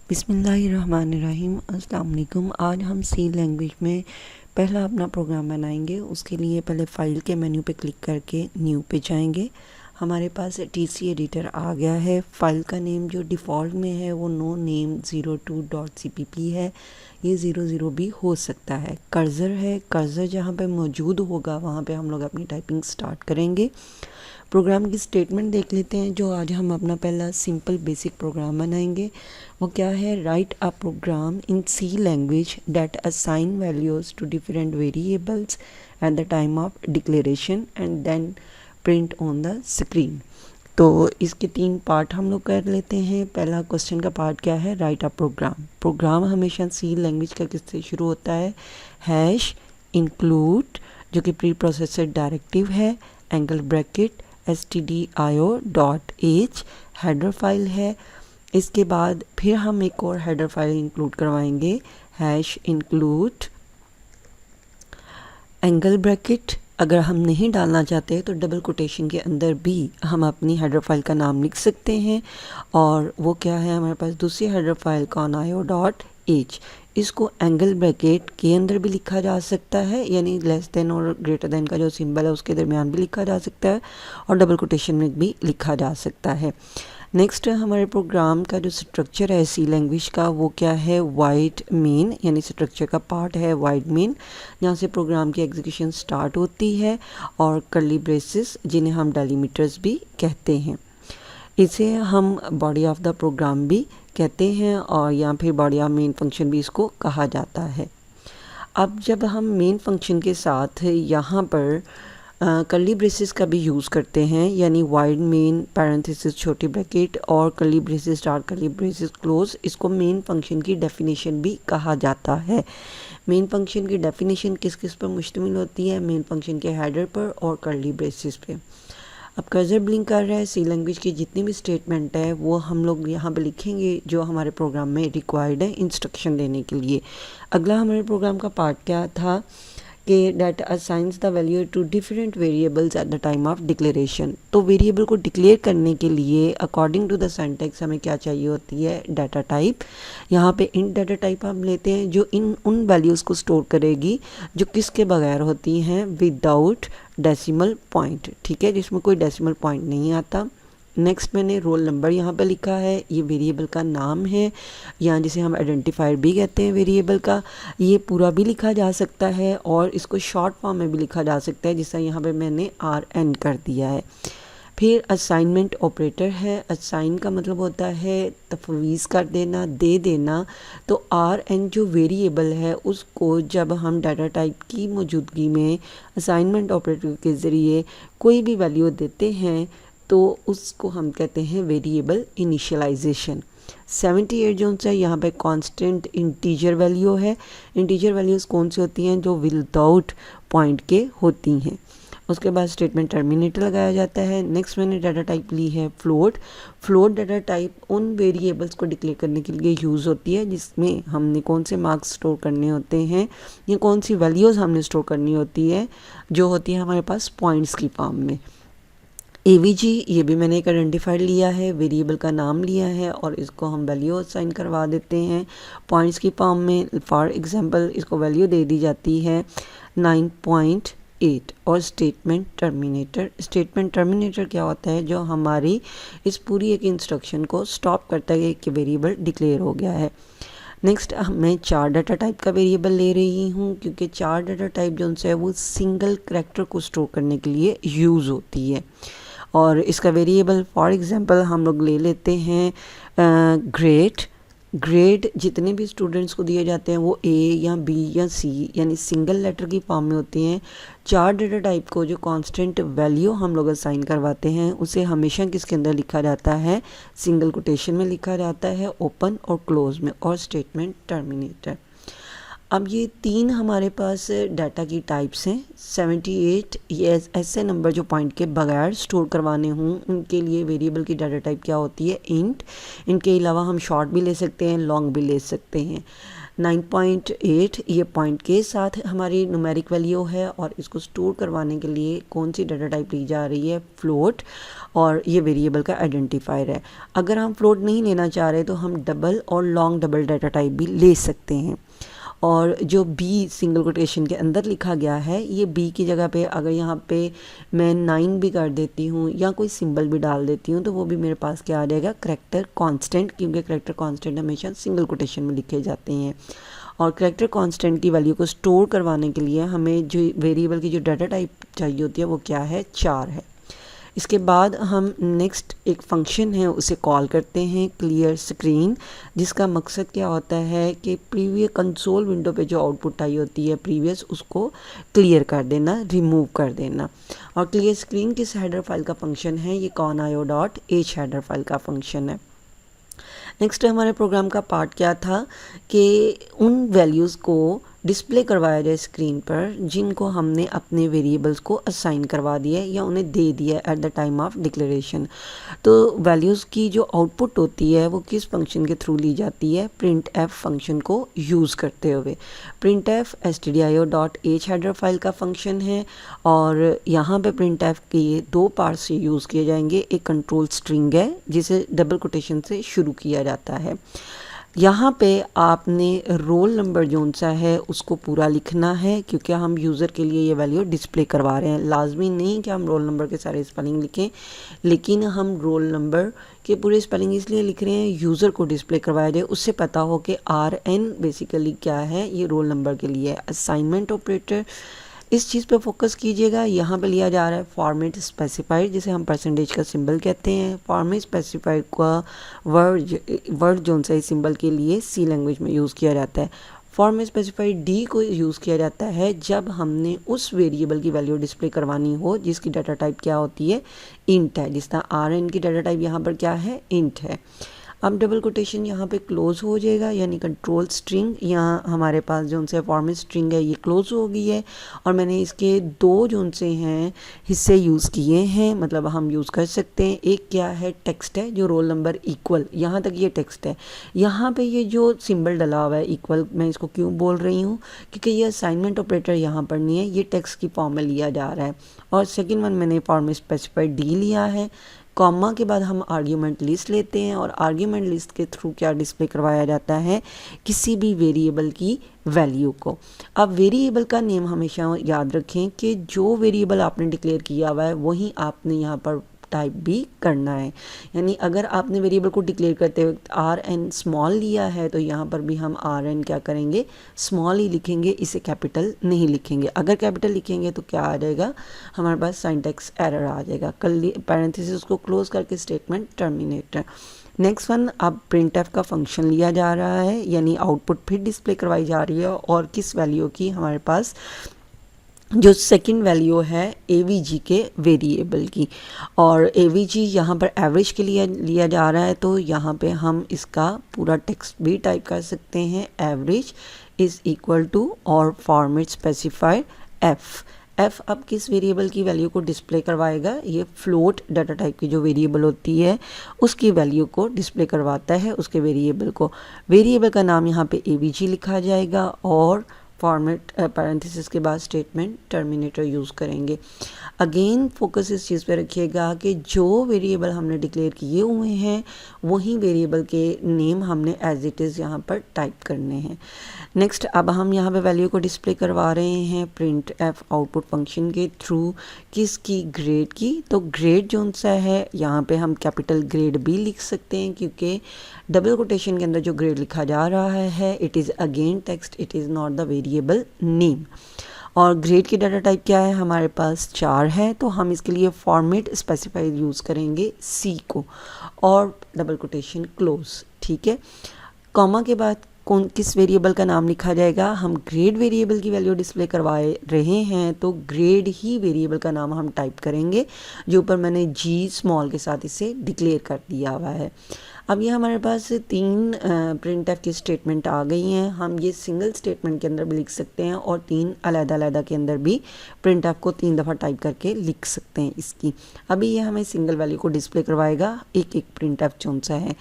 बिस्मिल्लाहिर्रहमानिर्रहीम। अस्सलाम वालेकुम। आज हम सी लैंग्वेज में पहला अपना प्रोग्राम बनाएंगे। उसके लिए पहले फ़ाइल के मेन्यू पे क्लिक करके न्यू पे जाएंगे। हमारे पास टीसी एडिटर आ गया है। फ़ाइल का नेम जो डिफ़ॉल्ट में है वो नो नेम 02.cpp है। ये 00 भी हो सकता है। कर्सर है, कर्सर जहाँ पे मौजूद होगा वहाँ पे हम लोग अपनी टाइपिंग स्टार्ट करेंगे। प्रोग्राम की स्टेटमेंट देख लेते हैं। जो आज हम अपना पहला सिंपल बेसिक प्रोग्राम बनाएंगे वो क्या है, write a program in C language that assign values to different variables at the time of declaration and then print on the screen. तो इसके 3 पार्ट हम लोग कर लेते हैं। पहला क्वेश्चन का पार्ट क्या है, राइट अ प्रोग्राम। प्रोग्राम हमेशा सी लैंग्वेज का किससे शुरू होता है, हैश इंक्लूड जो कि प्री प्रोसेसर डायरेक्टिव है, angle bracket stdio.h header file है। इसके बाद फिर हम एक और हेडर फाइल इंक्लूड करवाएंगे, हैश इंक्लूड एंगल ब्रैकेट। अगर हम नहीं डालना चाहते तो डबल कोटेशन के अंदर भी हम अपनी हेडर फाइल का नाम लिख सकते हैं। और वो क्या है, हमारे पास दूसरी हेडर फाइल conio.h। इसको एंगल ब्रैकेट के अंदर भी लिखा जा सकता है, यानी लेस देन और ग्रेटर देन का जो सिंबल है उसके दरमियान भी लिखा जा सकता है और डबल कोटेशन में भी लिखा जा सकता है। नेक्स्ट हमारे प्रोग्राम का जो स्ट्रक्चर है सी लैंग्वेज का वो क्या है, वाइड मेन, यानी स्ट्रक्चर का पार्ट है वाइड मेन, जहाँ से प्रोग्राम की एग्जीक्यूशन स्टार्ट होती है, और कर्ली ब्रेसेस जिन्हें हम डेलीमीटर्स भी कहते हैं। इसे हम बॉडी ऑफ द प्रोग्राम भी कहते हैं और या फिर बॉडी ऑफ मेन फंक्शन भी इसको कहा जाता है। अब जब हम मेन फंक्शन के साथ यहाँ पर कर्ली ब्रेसेस का भी यूज़ करते हैं, यानी वाइड मेन पैरेंथेसिस छोटी ब्रैकेट और curly braces start curly braces close, इसको मेन फंक्शन की डेफिनेशन भी कहा जाता है। मेन फंक्शन की डेफिनेशन किस किस पर मुश्तमिल होती है, मेन फंक्शन के हेडर पर और कर्ली ब्रेसेस पे। अब कर्सर ब्लिंक कर रहा है। सी लैंग्वेज की जितनी भी स्टेटमेंट है वो हम लोग यहाँ पे लिखेंगे जो हमारे प्रोग्राम में रिक्वायर्ड है इंस्ट्रक्शन देने के लिए। अगला हमारे प्रोग्राम का पार्ट क्या था कि that assigns the value to different variables at the time of declaration. तो वेरिएबल को डिक्लेयर करने के लिए अकॉर्डिंग टू द सिंटैक्स हमें क्या चाहिए होती है, डाटा टाइप। यहाँ पे इन डाटा टाइप हम लेते हैं जो इन उन वैल्यूज़ को स्टोर करेगी जो किसके बगैर होती हैं, विदाउट डेसिमल पॉइंट, ठीक है, जिसमें कोई डेसिमल पॉइंट नहीं आता। नेक्स्ट मैंने रोल नंबर यहाँ पे लिखा है, ये वेरिएबल का नाम है या जिसे हम आइडेंटिफायर भी कहते हैं वेरिएबल का। ये पूरा भी लिखा जा सकता है और इसको शॉर्ट फॉर्म में भी लिखा जा सकता है, जिससे यहाँ पे मैंने RN कर दिया है। फिर असाइनमेंट ऑपरेटर है। असाइन का मतलब होता है तफवीज़ कर देना, दे देना। तो RN जो वेरिएबल है उसको जब हम डाटा टाइप की मौजूदगी में असाइनमेंट ऑपरेटर के ज़रिए कोई भी वैल्यू देते हैं तो उसको हम कहते हैं वेरिएबल इनिशियलाइजेशन। 78 जो है यहाँ पे कांस्टेंट इंटीजर वैल्यू है। इंटीजर वैल्यूज़ कौन सी होती हैं, जो विदाउट पॉइंट के होती हैं। उसके बाद स्टेटमेंट टर्मिनेटर लगाया जाता है। नेक्स्ट मैंने डाटा टाइप ली है फ्लोट। फ्लोट डाटा टाइप उन वेरिएबल्स को डिक्लेयर करने के लिए यूज़ होती है जिसमें हमने कौन से मार्क्स स्टोर करने होते हैं या कौन सी वैल्यूज़ हमने स्टोर करनी होती है, जो होती है हमारे पास पॉइंट्स की फॉर्म में। AVG ये भी मैंने एक आइडेंटिफायर लिया है, वेरिएबल का नाम लिया है और इसको हम वैल्यू असाइन करवा देते हैं पॉइंट्स की फॉर्म में। फॉर एग्जांपल इसको वैल्यू दे दी जाती है 9.8। और स्टेटमेंट टर्मिनेटर। स्टेटमेंट टर्मिनेटर क्या होता है, जो हमारी इस पूरी एक इंस्ट्रक्शन को स्टॉप करता है कि वेरिएबल डिक्लेयर हो गया है। नेक्स्ट मैं 4 डाटा टाइप का वेरिएबल ले रही हूँ क्योंकि 4 डाटा टाइप जो है वो सिंगल करैक्टर को स्टोर करने के लिए यूज़ होती है। और इसका वेरिएबल फॉर एग्जांपल हम लोग ले लेते हैं ग्रेड। ग्रेड जितने भी स्टूडेंट्स को दिए जाते हैं वो A या B या C यानी सिंगल लेटर की फॉर्म में होते हैं। 4 डाटा टाइप को जो कांस्टेंट वैल्यू हम लोग असाइन करवाते हैं उसे हमेशा किसके अंदर लिखा जाता है, सिंगल कोटेशन में लिखा जाता है, ओपन और क्लोज में, और स्टेटमेंट टर्मिनेटर। अब ये 3 हमारे पास डाटा की टाइप्स हैं। 78 ये ऐसे नंबर जो पॉइंट के बगैर स्टोर करवाने हों उनके लिए वेरिएबल की डाटा टाइप क्या होती है, इंट। इनके अलावा हम शॉर्ट भी ले सकते हैं, लॉन्ग भी ले सकते हैं। 9.8 ये पॉइंट के साथ हमारी न्यूमेरिक वैल्यू है और इसको स्टोर करवाने के लिए कौन सी डाटा टाइप ली जा रही है, फ्लोट, और ये वेरिएबल का आइडेंटिफायर है। अगर हम फ्लोट नहीं लेना चाह रहे तो हम डबल और लॉन्ग डबल डाटा टाइप भी ले सकते हैं। और जो बी सिंगल कोटेशन के अंदर लिखा गया है, ये बी की जगह पे अगर यहाँ पे मैं 9 भी कर देती हूँ या कोई सिंबल भी डाल देती हूँ तो वो भी मेरे पास क्या आ जाएगा, करैक्टर कांस्टेंट, क्योंकि करैक्टर कांस्टेंट हमेशा सिंगल कोटेशन में लिखे जाते हैं। और करैक्टर कांस्टेंट की वैल्यू को स्टोर करवाने के लिए हमें जो वेरिएबल की जो डाटा टाइप चाहिए होती है वो क्या है, 4 है। इसके बाद हम नेक्स्ट एक फंक्शन है उसे कॉल करते हैं क्लियर स्क्रीन, जिसका मकसद क्या होता है कि प्रीवियस कंसोल विंडो पे जो आउटपुट आई होती है प्रीवियस, उसको क्लियर कर देना, रिमूव कर देना। और क्लियर स्क्रीन किस हेडर फाइल का फंक्शन है, ये conio.h हेडर फाइल का फंक्शन है। नेक्स्ट हमारे प्रोग्राम का पार्ट क्या था कि उन वैल्यूज़ को डिस्प्ले करवाया जाए स्क्रीन पर जिनको हमने अपने वेरिएबल्स को असाइन करवा दिया है या उन्हें दे दिया है eight the time of declaration. तो वैल्यूज़ की जो आउटपुट होती है वो किस फंक्शन के थ्रू ली जाती है, प्रिंट एफ फंक्शन को यूज़ करते हुए। Print F stdio.h header file का फंक्शन है और यहाँ पे प्रिंट एफ के दो पार्ट से यूज़ किए जाएंगे। एक कंट्रोल स्ट्रिंग है जिसे डबल कोटेशन से शुरू किया जाता है। यहाँ पे आपने रोल नंबर जोन सा है उसको पूरा लिखना है, क्योंकि हम यूज़र के लिए ये वैल्यू डिस्प्ले करवा रहे हैं। लाजमी नहीं कि हम रोल नंबर के सारे स्पेलिंग लिखें, लेकिन हम रोल नंबर के पूरे स्पेलिंग इसलिए लिख रहे हैं यूज़र को डिस्प्ले करवाया जाए, उससे पता हो कि RN बेसिकली क्या है, ये रोल नंबर के लिए है। असाइनमेंट ऑपरेटर, इस चीज़ पे फोकस कीजिएगा। यहाँ पे लिया जा रहा है फॉर्मेट स्पेसिफाइड, जिसे हम परसेंटेज का सिंबल कहते हैं। फॉर्मेट स्पेसिफाइड का वर्ड जोन सा सिंबल के लिए सी लैंग्वेज में यूज़ किया जाता है। फॉर्मेट स्पेसिफाइड डी को यूज़ किया जाता है जब हमने उस वेरिएबल की वैल्यू डिस्प्ले करवानी हो जिसकी डाटा टाइप क्या होती है, इंट है। जिस तरह RN की डाटा टाइप यहाँ पर क्या है, इंट है। अब डबल कोटेशन यहाँ पे क्लोज हो जाएगा, यानी कंट्रोल स्ट्रिंग, यहाँ हमारे पास जो उनसे फॉर्मेट स्ट्रिंग है ये क्लोज हो गई है और मैंने इसके दो जो उनसे हैं हिस्से यूज़ किए हैं, मतलब हम यूज़ कर सकते हैं। एक क्या है, टेक्स्ट है, जो रोल नंबर इक्वल, यहाँ तक ये टेक्स्ट है। यहाँ पे ये जो सिंबल डला हुआ है इक्वल, मैं इसको क्यों बोल रही हूँ, क्योंकि ये असाइनमेंट ऑपरेटर यहाँ पर नहीं है, ये टेक्स्ट की फॉर्म में लिया जा रहा है। और सेकेंड वन मैंने फॉर्मेट स्पेसिफाइड डी लिया है। कॉमा के बाद हम आर्ग्यूमेंट लिस्ट लेते हैं और आर्ग्यूमेंट लिस्ट के थ्रू क्या डिस्प्ले करवाया जाता है, किसी भी वेरिएबल की वैल्यू को। अब वेरिएबल का नेम हमेशा याद रखें कि जो वेरिएबल आपने डिक्लेयर किया हुआ है वही आपने यहाँ पर टाइप भी करना है। यानी अगर आपने वेरिएबल को डिक्लेयर करते वक्त RN स्मॉल लिया है तो यहाँ पर भी हम RN क्या करेंगे, स्मॉल ही लिखेंगे, इसे कैपिटल नहीं लिखेंगे। अगर कैपिटल लिखेंगे तो क्या आ जाएगा, हमारे पास सिंटैक्स एरर आ जाएगा। कल पैरेंथेसिस को क्लोज करके स्टेटमेंट टर्मिनेटर। नेक्स्ट वन, अब प्रिंट एफ का फंक्शन लिया जा रहा है, यानी आउटपुट फिर डिस्प्ले करवाई जा रही है और किस वैल्यू की, हमारे पास जो सेकंड वैल्यू है AVG के वेरिएबल की। और AVG यहाँ पर एवरेज के लिए लिया जा रहा है, तो यहाँ पे हम इसका पूरा टेक्स्ट भी टाइप कर सकते हैं, एवरेज इज़ इक्वल टू और फॉर्मेट स्पेसिफाइड f। अब किस वेरिएबल की वैल्यू को डिस्प्ले करवाएगा, ये फ्लोट डाटा टाइप की जो वेरिएबल होती है उसकी वैल्यू को डिस्प्ले करवाता है, उसके वेरिएबल को। वेरिएबल का नाम यहाँ पे AVG लिखा जाएगा और फॉर्मेट पैरेंथेसिस के बाद स्टेटमेंट टर्मिनेटर यूज़ करेंगे। अगेन फोकस इस चीज़ पे रखिएगा कि जो वेरिएबल हमने डिक्लेयर किए हुए हैं वही वेरिएबल के नेम हमने एज इट इज़ यहाँ पर टाइप करने हैं। नेक्स्ट, अब हम यहाँ पे वैल्यू को डिस्प्ले करवा रहे हैं प्रिंट एफ आउटपुट फंक्शन के थ्रू, किसकी, ग्रेड की। तो ग्रेड जो सा है यहाँ पे हम कैपिटल ग्रेड भी लिख सकते हैं, क्योंकि डबल कोटेशन के अंदर जो ग्रेड लिखा जा रहा है it is again text, it is not the variable name. और ग्रेड की डाटा टाइप क्या है, हमारे पास 4 है, तो हम इसके लिए फॉर्मेट स्पेसिफाइड यूज़ करेंगे C को और डबल कोटेशन क्लोज। ठीक है, कॉमा के बाद किस वेरिएबल का नाम लिखा जाएगा, हम ग्रेड वेरिएबल की वैल्यू डिस्प्ले करवाए रहे हैं तो ग्रेड ही वेरिएबल का नाम हम टाइप करेंगे, जो ऊपर मैंने G स्मॉल के साथ इसे डिक्लेयर कर दिया हुआ है। अब ये हमारे पास 3 प्रिंटफ की स्टेटमेंट आ गई हैं। हम ये सिंगल स्टेटमेंट के अंदर भी लिख सकते हैं और 3 अलग-अलग के अंदर भी प्रिंटफ को 3 दफ़ा टाइप करके लिख सकते हैं इसकी। अभी ये हमें सिंगल वैल्यू को डिस्प्ले करवाएगा, एक एक प्रिंटफ कौन सा है।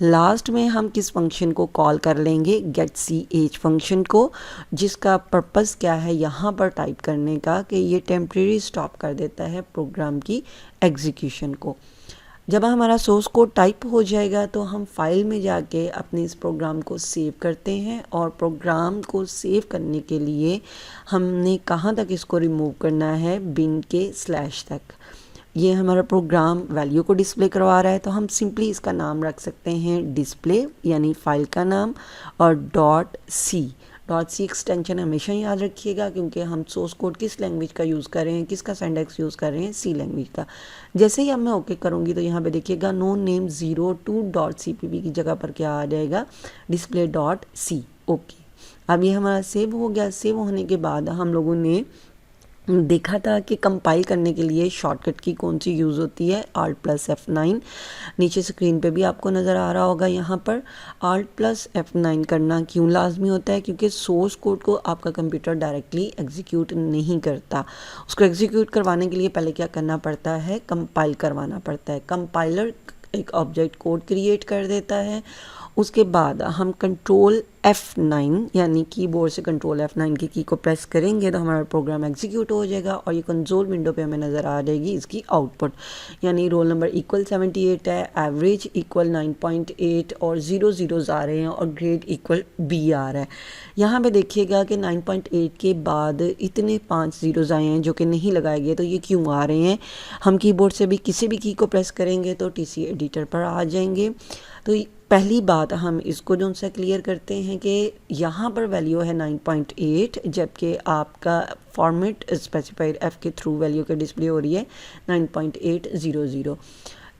लास्ट में हम किस फंक्शन को कॉल कर लेंगे, गेट सी एच फंक्शन को, जिसका पर्पस क्या है यहाँ पर टाइप करने का कि ये टेम्प्रेरी स्टॉप कर देता है प्रोग्राम की एग्जीक्यूशन को। जब हमारा सोर्स कोड टाइप हो जाएगा तो हम फाइल में जाके अपने इस प्रोग्राम को सेव करते हैं, और प्रोग्राम को सेव करने के लिए हमने कहाँ तक इसको रिमूव करना है, बिन के स्लैश तक। ये हमारा प्रोग्राम वैल्यू को डिस्प्ले करवा रहा है तो हम सिंपली इसका नाम रख सकते हैं डिस्प्ले, यानी फाइल का नाम, और डॉट सी एक्सटेंशन हमेशा याद रखिएगा, क्योंकि हम सोर्स कोड किस लैंग्वेज का यूज़ कर रहे हैं, किसका सिंटैक्स यूज़ कर रहे हैं, सी लैंग्वेज का। जैसे ही अब मैं ओके करूँगी तो यहाँ पे देखिएगा नो नेम 02.cpp की जगह पर क्या आ जाएगा, डिस्प्ले डॉट सी। ओके, अब ये हमारा सेव हो गया। सेव होने के बाद हम लोगों ने देखा था कि कंपाइल करने के लिए शॉर्टकट की कौन सी यूज़ होती है, Alt+F9। नीचे स्क्रीन पे भी आपको नज़र आ रहा होगा। यहाँ पर Alt+F9 करना क्यों लाजमी होता है, क्योंकि सोर्स कोड को आपका कंप्यूटर डायरेक्टली एग्जीक्यूट नहीं करता। उसको एग्जीक्यूट करवाने के लिए पहले क्या करना पड़ता है, कंपाइल करवाना पड़ता है। कंपाइलर एक ऑब्जेक्ट कोड क्रिएट कर देता है। उसके बाद हम कंट्रोल F9 यानी कीबोर्ड से कंट्रोल F9 की को प्रेस करेंगे तो हमारा प्रोग्राम एग्जीक्यूट हो जाएगा, और ये कंसोल विंडो पे हमें नज़र आ जाएगी इसकी आउटपुट, यानी रोल नंबर इक्वल 78 है, एवरेज इक्वल 9.8 और 0 ज़ीरोज़ आ रहे हैं, और ग्रेड इक्वल B आ रहा है। यहाँ पे देखिएगा कि 9.8 के बाद इतने 5 ज़ीरोज़ आए हैं जो कि नहीं लगाए गए, तो ये क्यों आ रहे हैं। हम कीबोर्ड से भी किसी भी की को प्रेस करेंगे तो TC एडिटर पर आ जाएंगे। तो पहली बात हम इसको जो सा क्लियर करते हैं कि यहाँ पर वैल्यू है 9.8, जबकि आपका फॉर्मेट स्पेसिफाइड F के थ्रू वैल्यू के डिस्प्ले हो रही है 9.800,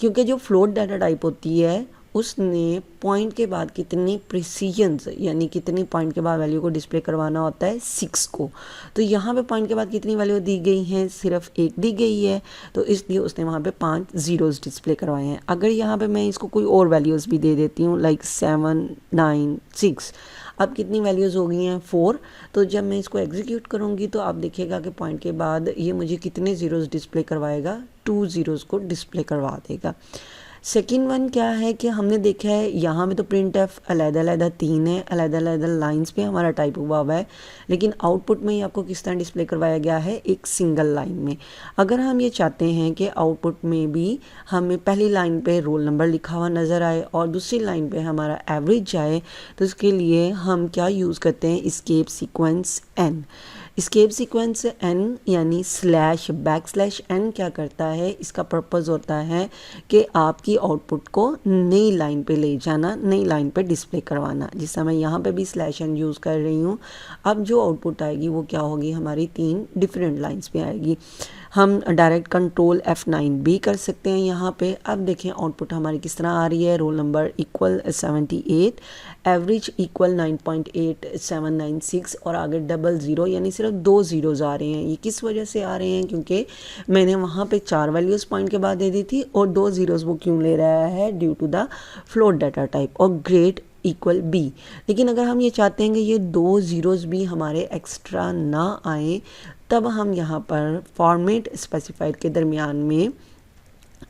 क्योंकि जो फ्लोट डाटा टाइप होती है उसने पॉइंट के बाद कितनी प्रिसीजन यानी कितनी पॉइंट के बाद वैल्यू को डिस्प्ले करवाना होता है, 6 को। तो यहाँ पे पॉइंट के बाद कितनी वैल्यू दी गई हैं, सिर्फ 1 दी गई है, तो इसलिए उसने वहाँ पे 5 ज़ीरोज़ डिस्प्ले करवाए हैं। अगर यहाँ पे मैं इसको कोई और वैल्यूज़ भी दे देती हूँ लाइक 7, 9, 6, अब कितनी वैल्यूज़ हो गई हैं, 4। तो जब मैं इसको एग्जीक्यूट करूँगी तो आप देखिएगा कि पॉइंट के बाद ये मुझे कितने ज़ीरोज़ डिस्प्ले करवाएगा, 2 ज़ीरोज़ को डिस्प्ले करवा देगा। सेकेंड वन क्या है कि हमने देखा है यहाँ में तो प्रिंट एफ अलग-अलग 3 है, अलग-अलग लाइंस पे हमारा टाइप हुआ है, लेकिन आउटपुट में ही आपको किस तरह डिस्प्ले करवाया गया है, एक सिंगल लाइन में। अगर हम ये चाहते हैं कि आउटपुट में भी हमें पहली लाइन पे रोल नंबर लिखा हुआ नज़र आए और दूसरी लाइन पे हमारा एवरेज जाए, तो इसके लिए हम क्या यूज़ करते हैं, escape sequence n। Escape sequence n यानी /n क्या करता है, इसका पर्पज़ होता है कि आपकी आउटपुट को नई लाइन पे ले जाना, नई लाइन पे डिस्प्ले करवाना। जिस समय यहाँ पे भी /n यूज़ कर रही हूँ, अब जो आउटपुट आएगी वो क्या होगी, हमारी 3 डिफरेंट लाइंस पे आएगी। हम डायरेक्ट कंट्रोल F9 भी कर सकते हैं यहाँ पे। अब देखें आउटपुट हमारी किस तरह आ रही है, roll number equal 78, average equal 9.8796 और आगे 00 यानी सिर्फ 2 ज़ीरोज़ आ रहे हैं। ये किस वजह से आ रहे हैं, क्योंकि मैंने वहाँ पे 4 वैल्यूज़ पॉइंट के बाद दे दी थी और 2 ज़ीरोज़ वो क्यों ले रहा है, due to the float data type, और ग्रेड इक्वल B। लेकिन अगर हम ये चाहते हैं कि ये 2 ज़ीरोज़ भी हमारे एक्स्ट्रा ना आए, तब हम यहाँ पर फॉर्मेट स्पेसिफाइड के दरमियान में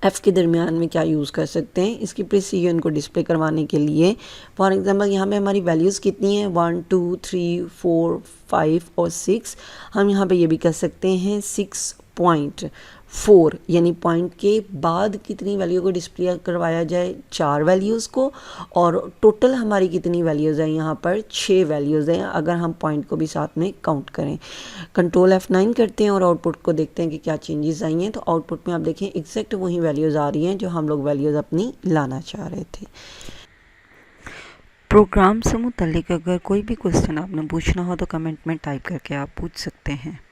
F के दरमियान में क्या यूज़ कर सकते हैं, इसकी प्रिसीजन को डिस्प्ले करवाने के लिए। फॉर एग्जांपल यहाँ पे हमारी वैल्यूज़ कितनी हैं, 1, 2, 3, 4, 5 और 6। हम यहाँ पे ये भी कर सकते हैं 6.4 यानी पॉइंट के बाद कितनी वैल्यू को डिस्प्ले करवाया जाए, 4 वैल्यूज़ को, और टोटल हमारी कितनी वैल्यूज़ हैं, यहाँ पर 6 वैल्यूज़ हैं अगर हम पॉइंट को भी साथ में काउंट करें। कंट्रोल F9 करते हैं और आउटपुट को देखते हैं कि क्या चेंजेस आई हैं। तो आउटपुट में आप देखें एग्जैक्ट वही वैल्यूज़ आ रही हैं जो हम लोग वैल्यूज़ अपनी लाना चाह रहे थे। प्रोग्राम से मुतल्लिक अगर कोई भी क्वेश्चन आपने पूछना हो तो कमेंट में टाइप करके आप पूछ सकते हैं।